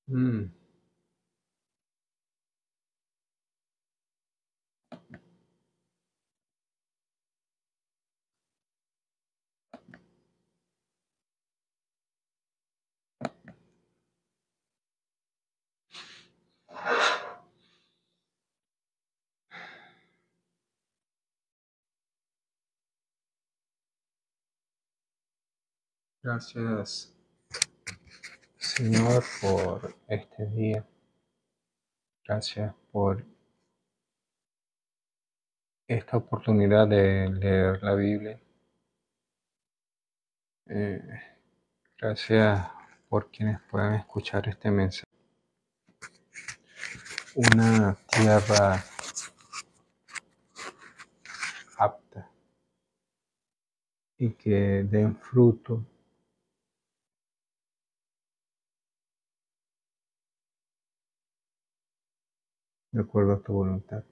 Mm, Gracias, Señor, por este día. Gracias por esta oportunidad de leer la Biblia. Eh, Gracias por quienes puedan escuchar este mensaje. Una tierra apta y que den fruto de acuerdo a tu voluntad.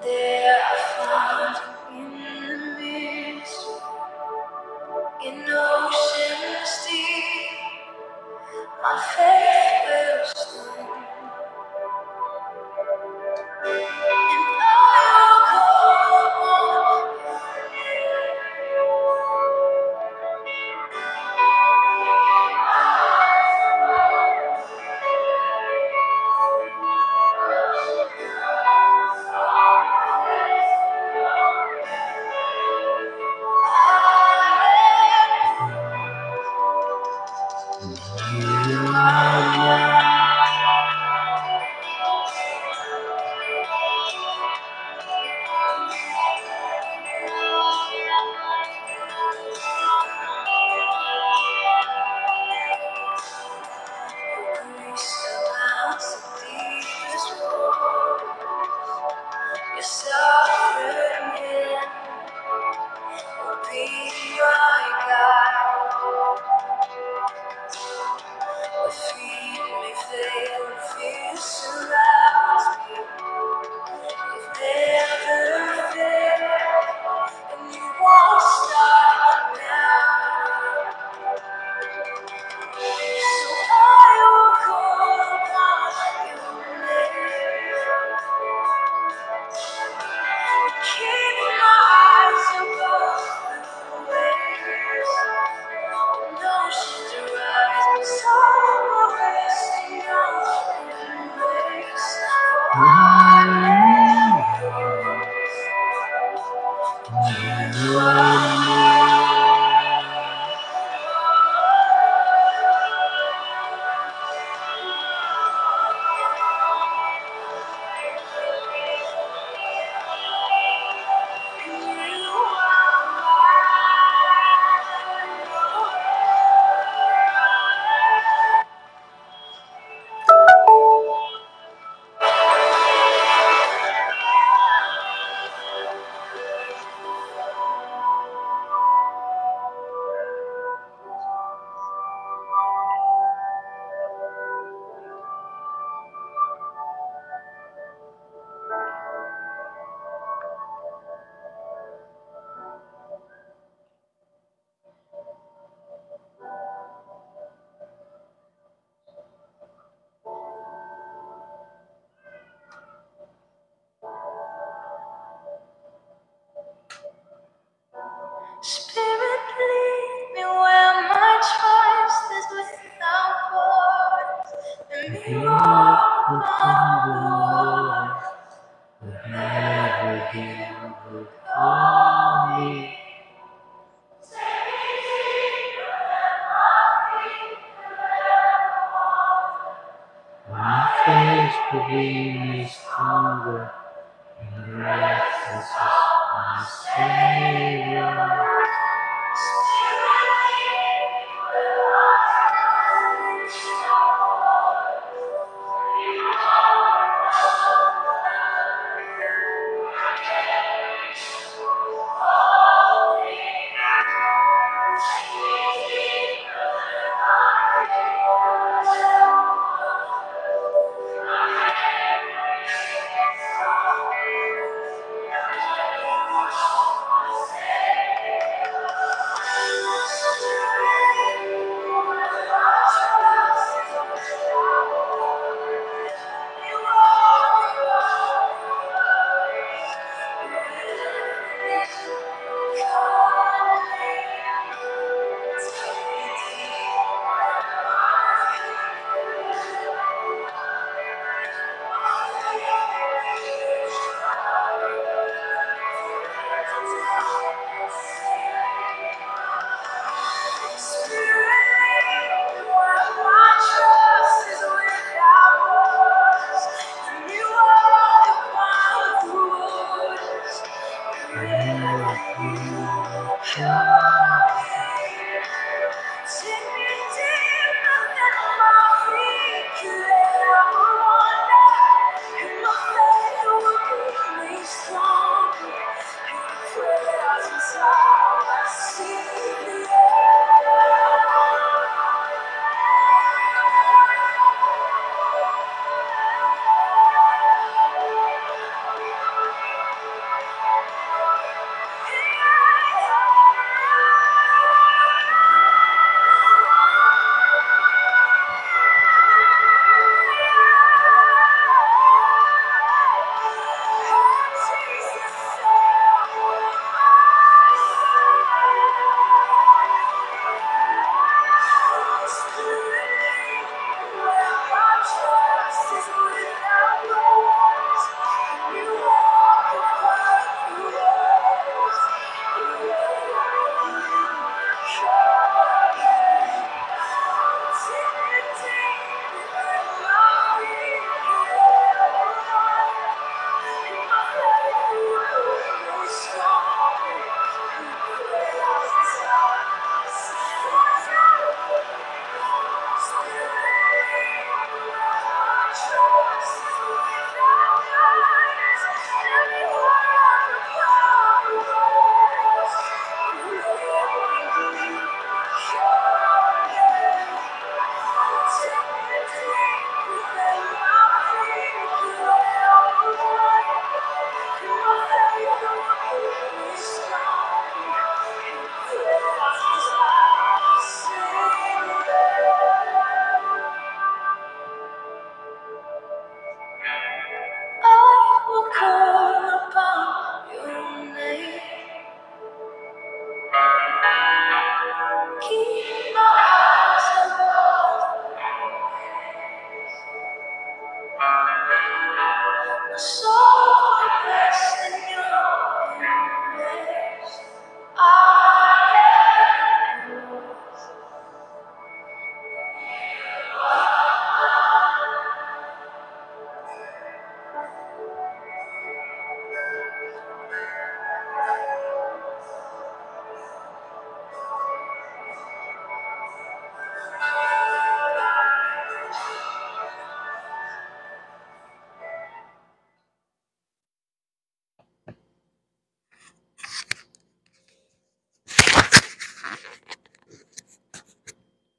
There I found in the mist, in oceans deep, my faith will stand, and I will call on you. to be my stronger. Jesus, my Savior.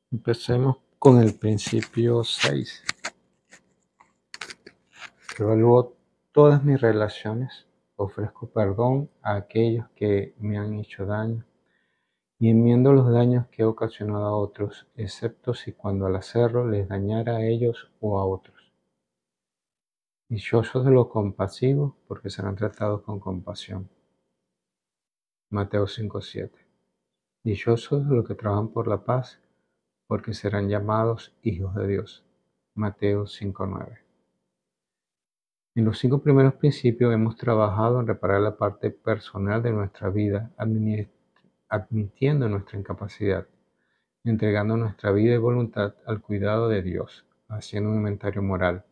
Empecemos con el principio 6. Evalúo todas mis relaciones, ofrezco perdón a aquellos que me han hecho daño y enmiendo los daños que he ocasionado a otros, excepto si cuando al hacerlo les dañara a ellos o a otros. Dichosos de los compasivos, porque serán tratados con compasión. Mateo 5:7. Dichosos de los que trabajan por la paz, porque serán llamados hijos de Dios. Mateo 5:9. En los 5 primeros principios hemos trabajado en reparar la parte personal de nuestra vida, admitiendo nuestra incapacidad, entregando nuestra vida y voluntad al cuidado de Dios, haciendo un inventario moral,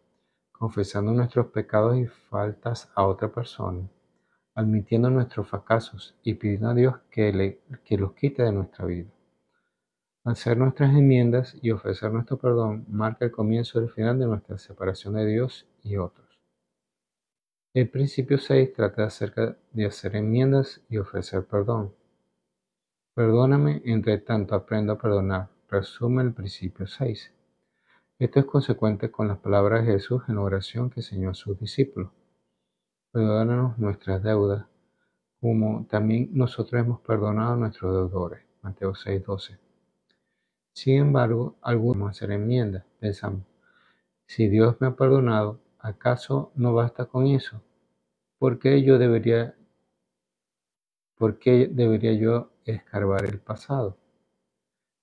confesando nuestros pecados y faltas a otra persona, admitiendo nuestros fracasos y pidiendo a Dios que los quite de nuestra vida. Hacer nuestras enmiendas y ofrecer nuestro perdón marca el comienzo y el final de nuestra separación de Dios y otros. El principio 6 trata acerca de hacer enmiendas y ofrecer perdón. Perdóname, entre tanto aprendo a perdonar, resume el principio 6. Esto es consecuente con las palabras de Jesús en la oración que enseñó a sus discípulos. Perdónanos nuestras deudas, como también nosotros hemos perdonado a nuestros deudores. Mateo 6:12. Sin embargo, algunos vamos a hacer enmiendas. Pensamos, si Dios me ha perdonado, ¿acaso no basta con eso? ¿Por qué debería yo escarbar el pasado?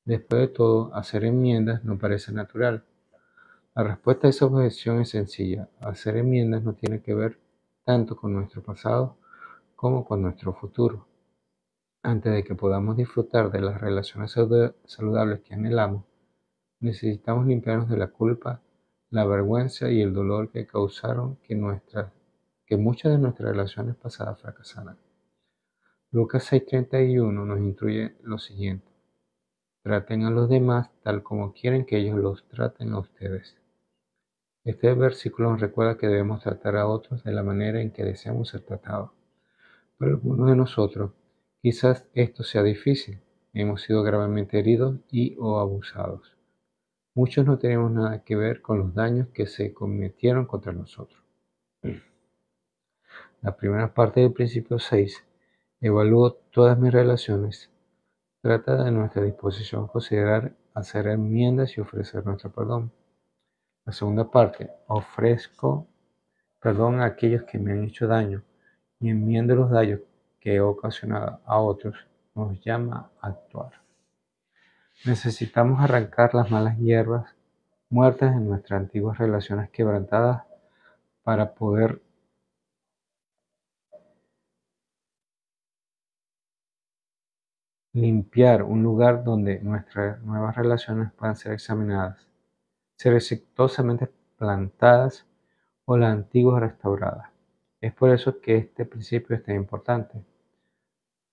Después de todo, hacer enmiendas no parece natural. La respuesta a esa objeción es sencilla. Hacer enmiendas no tiene que ver tanto con nuestro pasado como con nuestro futuro. Antes de que podamos disfrutar de las relaciones saludables que anhelamos, necesitamos limpiarnos de la culpa, la vergüenza y el dolor que causaron que muchas de nuestras relaciones pasadas fracasaran. Lucas 6:31 nos instruye lo siguiente: traten a los demás tal como quieren que ellos los traten a ustedes. Este versículo nos recuerda que debemos tratar a otros de la manera en que deseamos ser tratados. Para algunos de nosotros, quizás esto sea difícil. Hemos sido gravemente heridos o abusados. Muchos no tenemos nada que ver con los daños que se cometieron contra nosotros. La primera parte del principio 6, evalúo todas mis relaciones, trata de nuestra disposición a considerar hacer enmiendas y ofrecer nuestro perdón. La segunda parte, ofrezco perdón a aquellos que me han hecho daño y enmiendo los daños que he ocasionado a otros, nos llama a actuar. Necesitamos arrancar las malas hierbas muertas en nuestras antiguas relaciones quebrantadas para poder limpiar un lugar donde nuestras nuevas relaciones puedan ser examinadas, ser exitosamente plantadas o las antiguas restauradas. Es por eso que este principio es tan importante.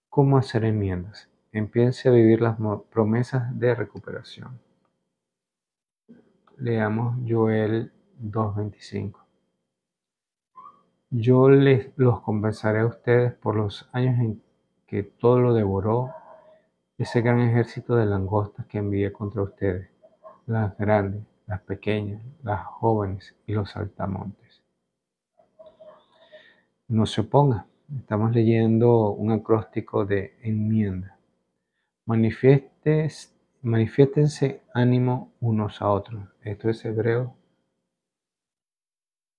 ¿Cómo hacer enmiendas? Empiece a vivir las promesas de recuperación. Leamos Joel 2:25. Yo los compensaré a ustedes por los años en que todo lo devoró ese gran ejército de langostas que envié contra ustedes, las grandes, las pequeñas, las jóvenes y los saltamontes. No se oponga, estamos leyendo un acróstico de enmienda. Manifiéstense ánimo unos a otros. Esto es hebreo,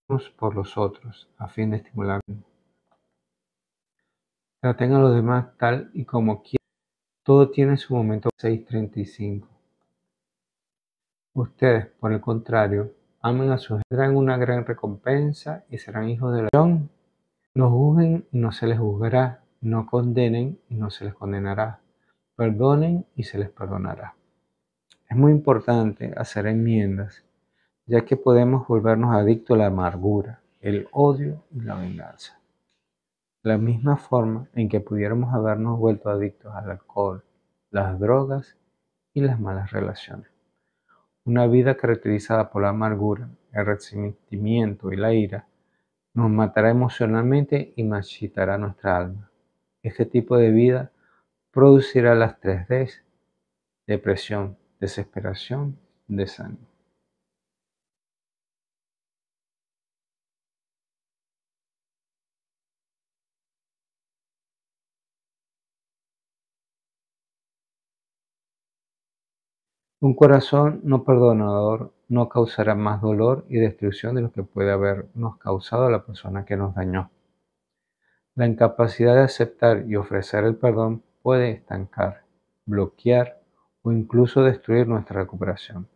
unos por los otros, a fin de estimularnos. Traten a los demás tal y como quieran. Todo tiene su momento. 6:35. Ustedes, por el contrario, amen a sus, tendrán una gran recompensa y serán hijos de la oración. No juzguen y no se les juzgará, no condenen y no se les condenará, perdonen y se les perdonará. Es muy importante hacer enmiendas, ya que podemos volvernos adictos a la amargura, el odio y la venganza. De la misma forma en que pudiéramos habernos vuelto adictos al alcohol, las drogas y las malas relaciones. Una vida caracterizada por la amargura, el resentimiento y la ira nos matará emocionalmente y marchitará nuestra alma. Este tipo de vida producirá las 3 Ds: depresión, desesperación, desánimo. Un corazón no perdonador no causará más dolor y destrucción de lo que puede habernos causado la persona que nos dañó. La incapacidad de aceptar y ofrecer el perdón puede estancar, bloquear o incluso destruir nuestra recuperación.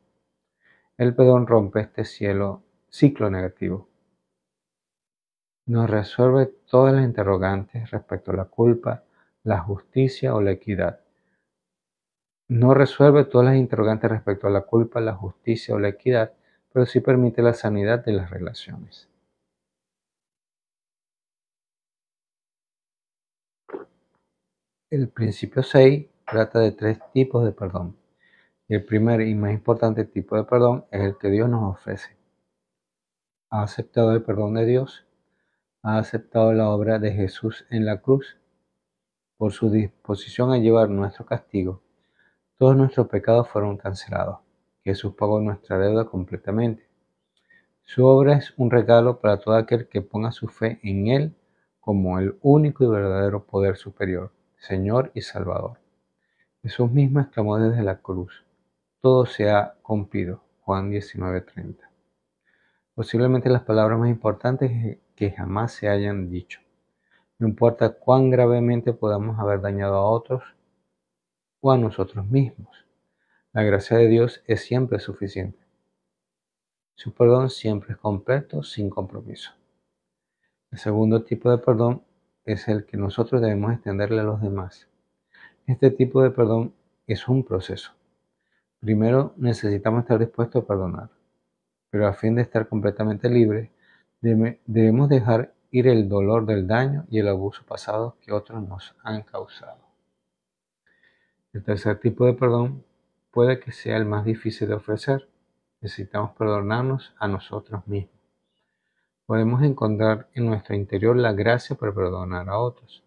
El perdón rompe este ciclo negativo. Nos resuelve todas las interrogantes respecto a la culpa, la justicia o la equidad. No resuelve todas las interrogantes respecto a la culpa, la justicia o la equidad, pero sí permite la sanidad de las relaciones. El principio 6 trata de 3 tipos de perdón. Y el primer y más importante tipo de perdón es el que Dios nos ofrece. ¿Ha aceptado el perdón de Dios? ¿Ha aceptado la obra de Jesús en la cruz? Por su disposición a llevar nuestro castigo, todos nuestros pecados fueron cancelados. Jesús pagó nuestra deuda completamente. Su obra es un regalo para todo aquel que ponga su fe en Él como el único y verdadero poder superior, Señor y Salvador. Jesús mismo exclamó desde la cruz: todo se ha cumplido. Juan 19:30. Posiblemente las palabras más importantes que jamás se hayan dicho. No importa cuán gravemente podamos haber dañado a otros o a nosotros mismos, la gracia de Dios es siempre suficiente. Su perdón siempre es completo, sin compromiso. El segundo tipo de perdón es el que nosotros debemos extenderle a los demás. Este tipo de perdón es un proceso. Primero necesitamos estar dispuestos a perdonar, pero a fin de estar completamente libres, debemos dejar ir el dolor del daño y el abuso pasado que otros nos han causado. El tercer tipo de perdón puede que sea el más difícil de ofrecer. Necesitamos perdonarnos a nosotros mismos. Podemos encontrar en nuestro interior la gracia para perdonar a otros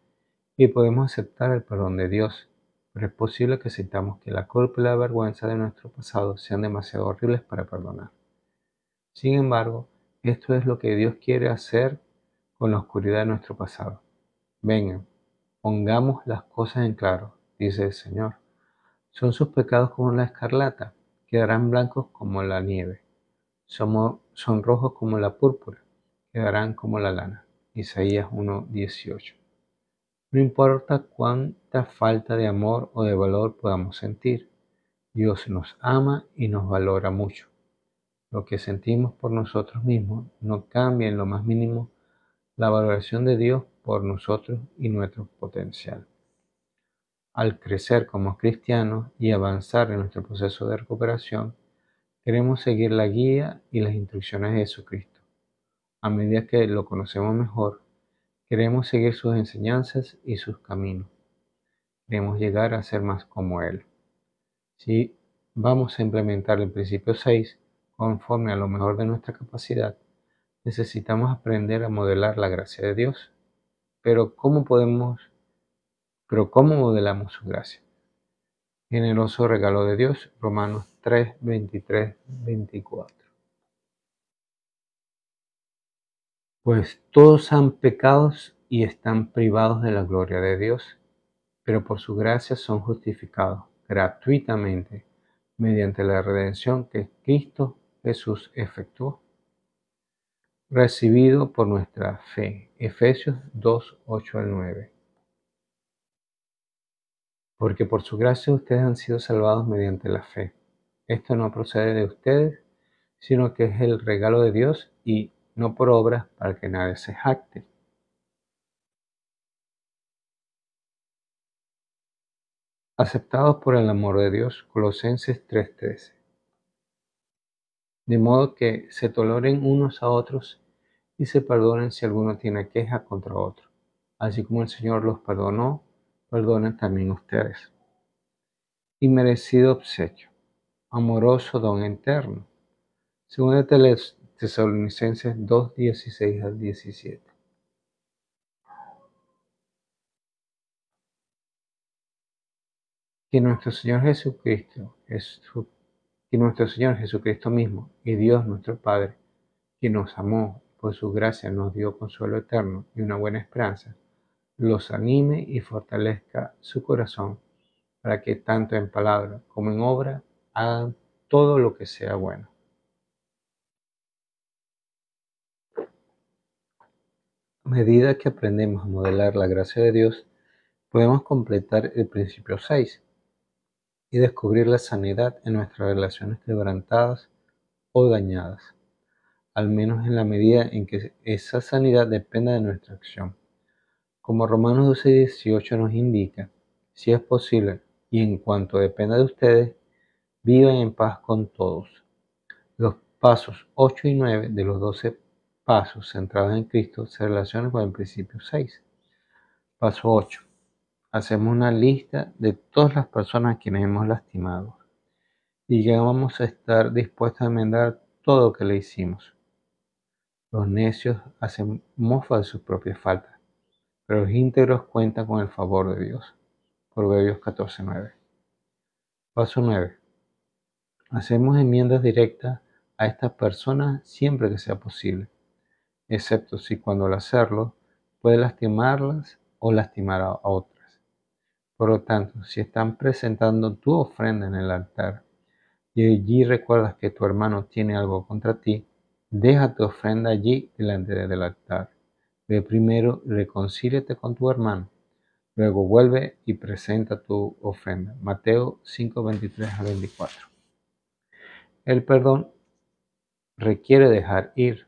y podemos aceptar el perdón de Dios, pero es posible que sintamos que la culpa y la vergüenza de nuestro pasado sean demasiado horribles para perdonar. Sin embargo, esto es lo que Dios quiere hacer con la oscuridad de nuestro pasado. Vengan, pongamos las cosas en claro, dice el Señor. Son sus pecados como la escarlata, quedarán blancos como la nieve. Son rojos como la púrpura, quedarán como la lana. Isaías 1:18. No importa cuánta falta de amor o de valor podamos sentir, Dios nos ama y nos valora mucho. Lo que sentimos por nosotros mismos no cambia en lo más mínimo la valoración de Dios por nosotros y nuestro potencial. Al crecer como cristianos y avanzar en nuestro proceso de recuperación, queremos seguir la guía y las instrucciones de Jesucristo. A medida que lo conocemos mejor, queremos seguir sus enseñanzas y sus caminos. Queremos llegar a ser más como Él. Si vamos a implementar el principio 6 conforme a lo mejor de nuestra capacidad, necesitamos aprender a modelar la gracia de Dios. Pero ¿cómo modelamos su gracia? Generoso regalo de Dios, Romanos 3, 23, 24. Pues todos han pecado y están privados de la gloria de Dios, pero por su gracia son justificados gratuitamente mediante la redención que Cristo Jesús efectuó, recibido por nuestra fe. Efesios 2, 8 al 9. Porque por su gracia ustedes han sido salvados mediante la fe. Esto no procede de ustedes, sino que es el regalo de Dios y no por obras para que nadie se jacte. Aceptados por el amor de Dios, Colosenses 3:13. De modo que se toleren unos a otros y se perdonen si alguno tiene queja contra otro. Así como el Señor los perdonó, perdonen también ustedes. Inmerecido obsequio, amoroso don eterno. Según Tesalonicenses 2, 16 al 17. Que nuestro Señor Jesucristo mismo y Dios nuestro Padre, que nos amó por su gracia nos dio consuelo eterno y una buena esperanza, los anime y fortalezca su corazón para que tanto en palabra como en obra hagan todo lo que sea bueno. A medida que aprendemos a modelar la gracia de Dios, podemos completar el principio 6 y descubrir la sanidad en nuestras relaciones quebrantadas o dañadas, al menos en la medida en que esa sanidad dependa de nuestra acción. Como Romanos 12:18 nos indica, si es posible y en cuanto dependa de ustedes, vivan en paz con todos. Los pasos 8 y 9 de los 12 pasos centrados en Cristo se relacionan con el principio 6. Paso 8. Hacemos una lista de todas las personas a quienes hemos lastimado y que vamos a estar dispuestos a enmendar todo lo que le hicimos. Los necios hacen mofa de sus propias faltas, pero los íntegros cuentan con el favor de Dios. Proverbios 14:9. Paso 9. Hacemos enmiendas directas a estas personas siempre que sea posible, excepto si cuando al hacerlo puede lastimarlas o lastimar a otras. Por lo tanto, si están presentando tu ofrenda en el altar y allí recuerdas que tu hermano tiene algo contra ti, deja tu ofrenda allí delante del altar. Ve primero y reconcíliate con tu hermano. Luego vuelve y presenta tu ofrenda. Mateo 5:23-24. El perdón requiere dejar ir.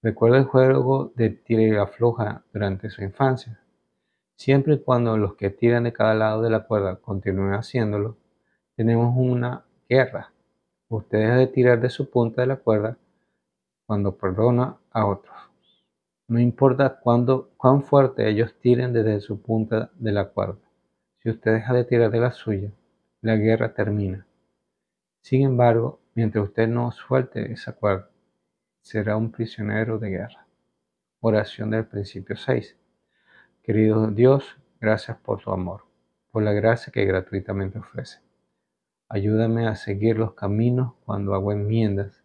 Recuerda el juego de tira y afloja durante su infancia. Siempre y cuando los que tiran de cada lado de la cuerda continúen haciéndolo, tenemos una guerra. Usted deja de tirar de su punta de la cuerda cuando perdona a otros. No importa cuán fuerte ellos tiren desde su punta de la cuerda. Si usted deja de tirar de la suya, la guerra termina. Sin embargo, mientras usted no suelte esa cuerda, será un prisionero de guerra. Oración del principio 6. Querido Dios, gracias por tu amor, por la gracia que gratuitamente ofrece. Ayúdame a seguir los caminos cuando hago enmiendas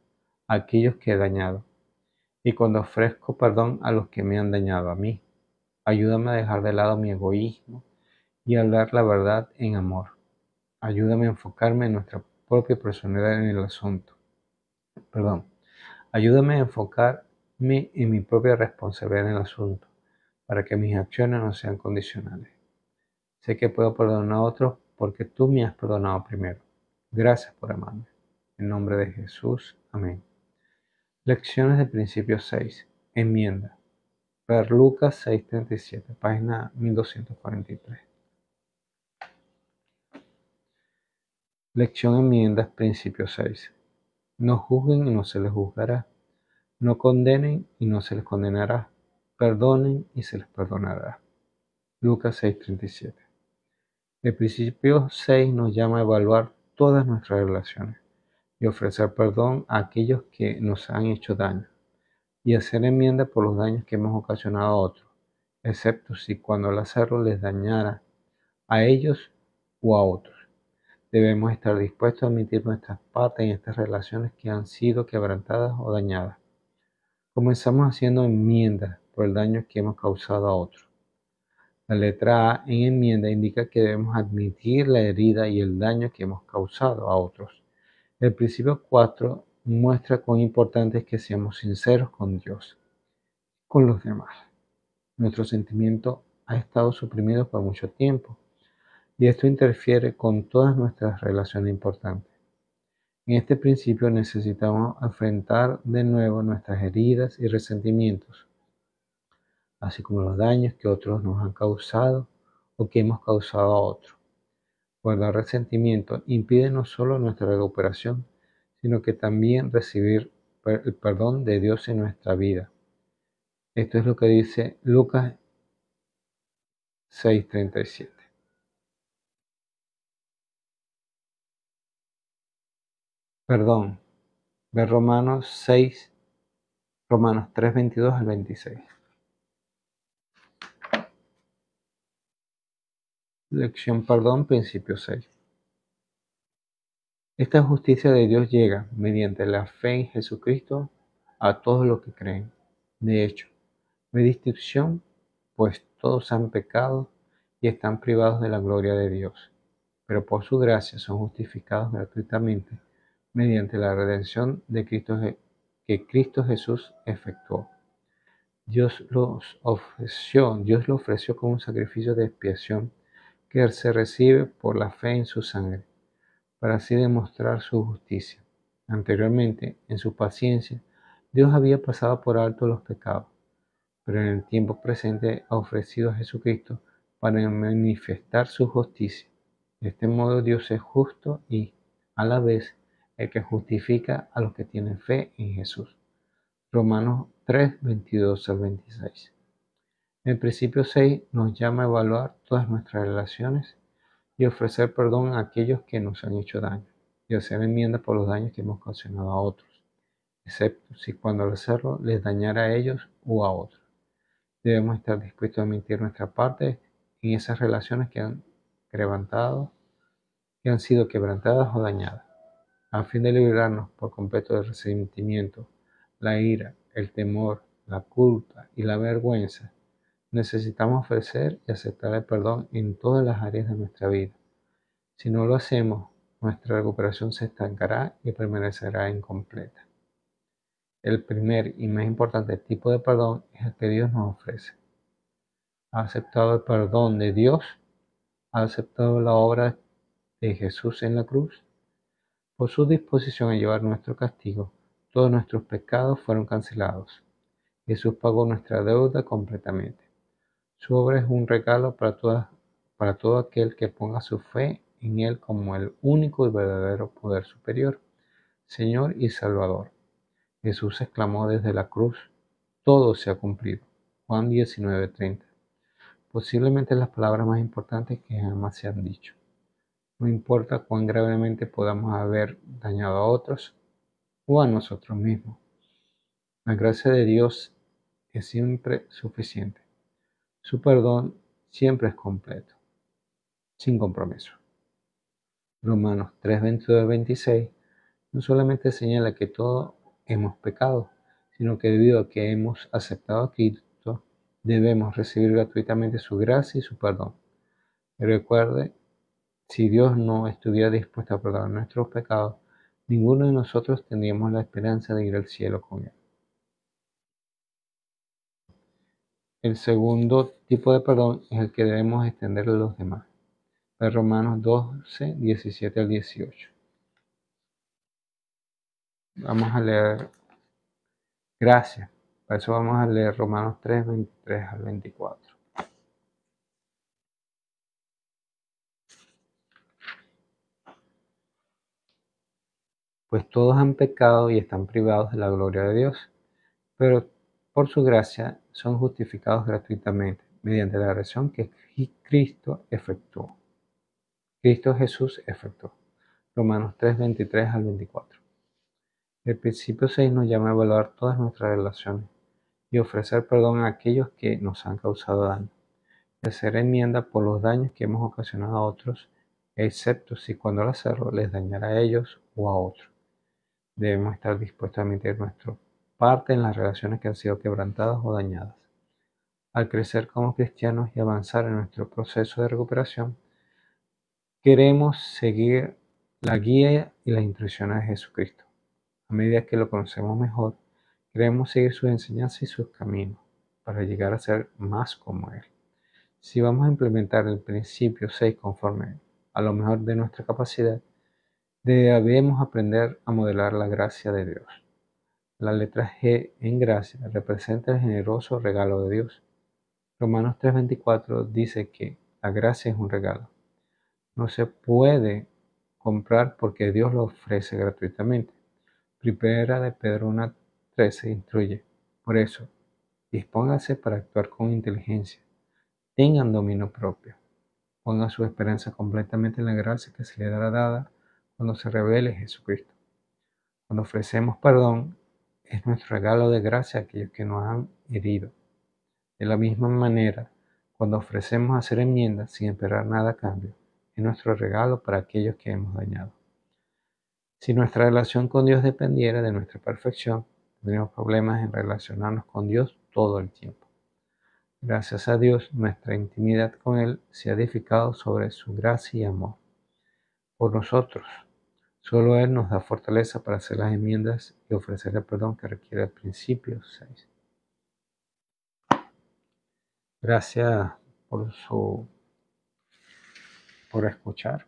a aquellos que he dañado y cuando ofrezco perdón a los que me han dañado a mí. Ayúdame a dejar de lado mi egoísmo y a hablar la verdad en amor. Ayúdame a enfocarme en nuestra propia personalidad en el asunto. Ayúdame a enfocarme en mi propia responsabilidad en el asunto, para que mis acciones no sean condicionales. Sé que puedo perdonar a otros porque tú me has perdonado primero. Gracias por amarme. En nombre de Jesús. Amén. Lecciones del principio 6. Enmienda. Ver Lucas 6:37, página 1243. Lección Enmiendas, principio 6. No juzguen y no se les juzgará. No condenen y no se les condenará. Perdonen y se les perdonará. Lucas 6:37. El principio 6 nos llama a evaluar todas nuestras relaciones y ofrecer perdón a aquellos que nos han hecho daño y hacer enmienda por los daños que hemos ocasionado a otros, excepto si cuando al hacerlo les dañara a ellos o a otros. Debemos estar dispuestos a admitir nuestras partes en estas relaciones que han sido quebrantadas o dañadas. Comenzamos haciendo enmiendas por el daño que hemos causado a otros. La letra A en enmienda indica que debemos admitir la herida y el daño que hemos causado a otros. El principio 4 muestra cuán importante es que seamos sinceros con Dios, con los demás. Nuestro sentimiento ha estado suprimido por mucho tiempo y esto interfiere con todas nuestras relaciones importantes. En este principio necesitamos enfrentar de nuevo nuestras heridas y resentimientos, así como los daños que otros nos han causado o que hemos causado a otros. Guardar resentimiento impide no solo nuestra recuperación, sino que también recibir el perdón de Dios en nuestra vida. Esto es lo que dice Lucas 6:37. Perdón. Ve Romanos 3:22-26. Lección Perdón, principio 6. Esta justicia de Dios llega mediante la fe en Jesucristo a todos los que creen. De hecho, no hay distinción, pues todos han pecado y están privados de la gloria de Dios, pero por su gracia son justificados gratuitamente mediante la redención de que Cristo Jesús efectuó. Dios lo ofreció como un sacrificio de expiación que se recibe por la fe en su sangre, para así demostrar su justicia. Anteriormente, en su paciencia, Dios había pasado por alto los pecados, pero en el tiempo presente ha ofrecido a Jesucristo para manifestar su justicia. De este modo Dios es justo y, a la vez, el que justifica a los que tienen fe en Jesús. Romanos 3, 22 al 26. El principio 6 nos llama a evaluar todas nuestras relaciones y ofrecer perdón a aquellos que nos han hecho daño y hacer enmienda por los daños que hemos ocasionado a otros, excepto si cuando al hacerlo les dañara a ellos o a otros. Debemos estar dispuestos a emitir nuestra parte en esas relaciones que han sido quebrantadas o dañadas, a fin de librarnos por completo del resentimiento, la ira, el temor, la culpa y la vergüenza. Necesitamos ofrecer y aceptar el perdón en todas las áreas de nuestra vida. Si no lo hacemos, nuestra recuperación se estancará y permanecerá incompleta. El primer y más importante tipo de perdón es el que Dios nos ofrece. ¿Ha aceptado el perdón de Dios? ¿Ha aceptado la obra de Jesús en la cruz? Por su disposición a llevar nuestro castigo, todos nuestros pecados fueron cancelados. Jesús pagó nuestra deuda completamente. Su obra es un regalo para todo aquel que ponga su fe en Él como el único y verdadero poder superior, Señor y Salvador. Jesús exclamó desde la cruz: todo se ha cumplido. Juan 19:30. Posiblemente las palabras más importantes que jamás se han dicho. No importa cuán gravemente podamos haber dañado a otros o a nosotros mismos. La gracia de Dios es siempre suficiente. Su perdón siempre es completo, sin compromiso. Romanos 3, 22 al 26 no solamente señala que todos hemos pecado, sino que debido a que hemos aceptado a Cristo, debemos recibir gratuitamente su gracia y su perdón. Y recuerde, si Dios no estuviera dispuesto a perdonar nuestros pecados, ninguno de nosotros tendríamos la esperanza de ir al cielo con Él. El segundo tipo de perdón es el que debemos extenderle a los demás. De Romanos 12, 17 al 18. Vamos a leer gracias. Para eso vamos a leer Romanos 3, 23 al 24. Pues todos han pecado y están privados de la gloria de Dios, pero por su gracia son justificados gratuitamente mediante la redención que Cristo efectuó. Cristo Jesús efectuó. Romanos 3, 23 al 24. El principio 6 nos llama a evaluar todas nuestras relaciones y ofrecer perdón a aquellos que nos han causado daño, y hacer enmienda por los daños que hemos ocasionado a otros, excepto si cuando al hacerlo les dañara a ellos o a otros. Debemos estar dispuestos a emitir nuestra parte en las relaciones que han sido quebrantadas o dañadas. Al crecer como cristianos y avanzar en nuestro proceso de recuperación, queremos seguir la guía y las instrucciones de Jesucristo. A medida que lo conocemos mejor, queremos seguir sus enseñanzas y sus caminos para llegar a ser más como Él. Si vamos a implementar el principio 6 conforme a lo mejor de nuestra capacidad, debemos aprender a modelar la gracia de Dios. La letra G en gracia representa el generoso regalo de Dios. Romanos 3:24 dice que la gracia es un regalo. No se puede comprar porque Dios lo ofrece gratuitamente. Primera de Pedro 1:13 instruye. Por eso, dispóngase para actuar con inteligencia. Tengan dominio propio. Pongan su esperanza completamente en la gracia que se le dará dada cuando se revele Jesucristo. Cuando ofrecemos perdón, es nuestro regalo de gracia a aquellos que nos han herido. De la misma manera, cuando ofrecemos hacer enmiendas sin esperar nada a cambio, es nuestro regalo para aquellos que hemos dañado. Si nuestra relación con Dios dependiera de nuestra perfección, tendríamos problemas en relacionarnos con Dios todo el tiempo. Gracias a Dios, nuestra intimidad con Él se ha edificado sobre su gracia y amor por nosotros. Solo Él nos da fortaleza para hacer las enmiendas y ofrecer el perdón que requiere el principio 6. Gracias por escuchar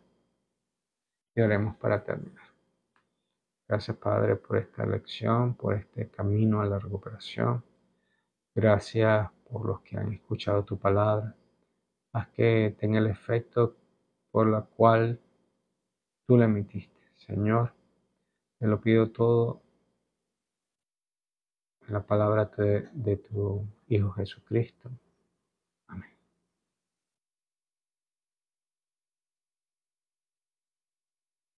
y oremos para terminar. Gracias, Padre, por esta lección, por este camino a la recuperación. Gracias por los que han escuchado tu palabra. Haz que tenga el efecto por la cual tú la emitiste. Señor, Te lo pido todo en la palabra de tu Hijo Jesucristo.